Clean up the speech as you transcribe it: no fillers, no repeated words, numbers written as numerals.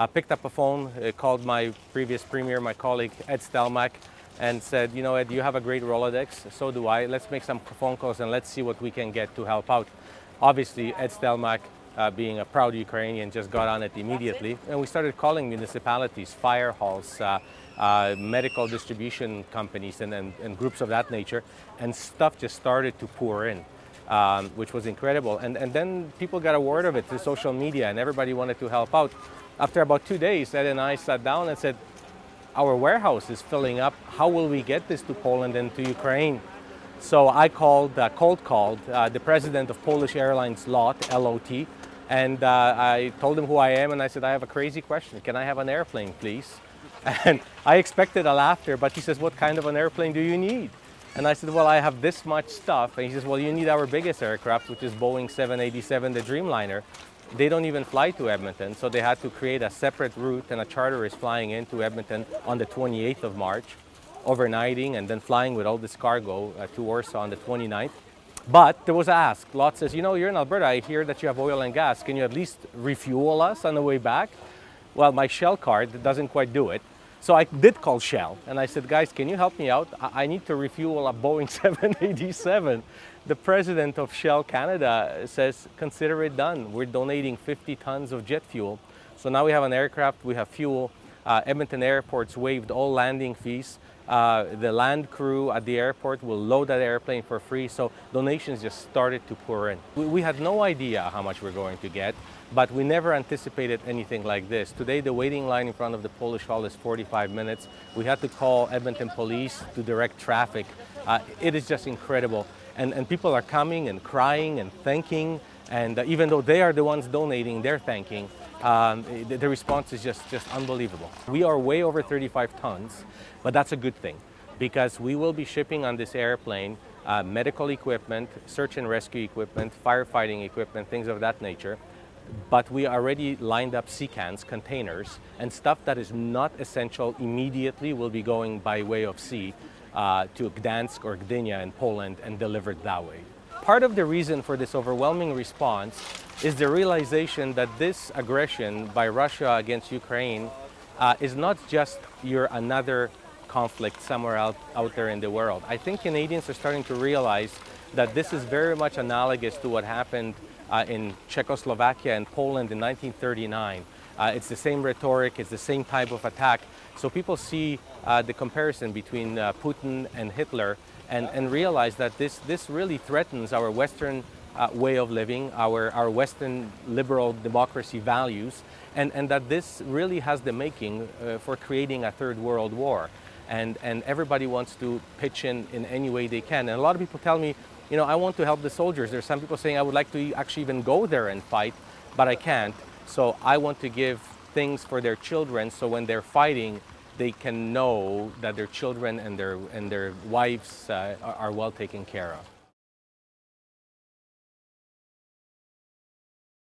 picked up a phone, called my previous premier, my colleague Ed Stelmach, and said, you know, Ed, you have a great Rolodex, so do I. Let's make some phone calls and let's see what we can get to help out. Obviously, Ed Stelmach, being a proud Ukrainian, just got on it immediately. And we started calling municipalities, fire halls, medical distribution companies, and groups of that nature. And stuff just started to pour in, which was incredible. And then people got a word of it through social media, and everybody wanted to help out. After about 2 days, Ed and I sat down and said, our warehouse is filling up. How will we get this to Poland and to Ukraine? So I cold called the president of Polish Airlines LOT, L-O-T, and I told him who I am, and I said, I have a crazy question. Can I have an airplane, please? And I expected a laughter, but he says, what kind of an airplane do you need? And I said, well, I have this much stuff. And he says, well, you need our biggest aircraft, which is Boeing 787, the Dreamliner. They don't even fly to Edmonton, so they had to create a separate route, and a charter is flying into Edmonton on the 28th of March, overnighting and then flying with all this cargo to Warsaw on the 29th. But there was an ask. LOT says, you know, you're in Alberta. I hear that you have oil and gas. Can you at least refuel us on the way back? Well, my Shell card doesn't quite do it. So I did call Shell, and I said, guys, can you help me out? I need to refuel a Boeing 787. The president of Shell Canada says, consider it done. We're donating 50 tons of jet fuel. So now we have an aircraft, we have fuel. Edmonton Airport's waived all landing fees. The land crew at the airport will load that airplane for free. So donations just started to pour in. We had no idea how much we're going to get, but we never anticipated anything like this. Today, the waiting line in front of the Polish Hall is 45 minutes. We had to call Edmonton Police to direct traffic. It is just incredible. And people are coming and crying and thanking. And even though they are the ones donating, they're thanking. The response is just unbelievable. We are way over 35 tons, but that's a good thing because we will be shipping on this airplane medical equipment, search and rescue equipment, firefighting equipment, things of that nature. But we already lined up sea-cans, containers, and stuff that is not essential immediately will be going by way of sea to Gdansk or Gdynia in Poland and delivered that way. Part of the reason for this overwhelming response is the realization that this aggression by Russia against Ukraine is not just another conflict somewhere out there in the world. I think Canadians are starting to realize that this is very much analogous to what happened in Czechoslovakia and Poland in 1939. It's the same rhetoric, it's the same type of attack. So people see the comparison between Putin and Hitler and realize that this really threatens our Western way of living, our Western liberal democracy values, and that this really has the making for creating a third world war. And everybody wants to pitch in any way they can. And a lot of people tell me, you know, I want to help the soldiers. There's some people saying I would like to actually even go there and fight, but I can't. So I want to give things for their children so when they're fighting, they can know that their children and their wives are well taken care of.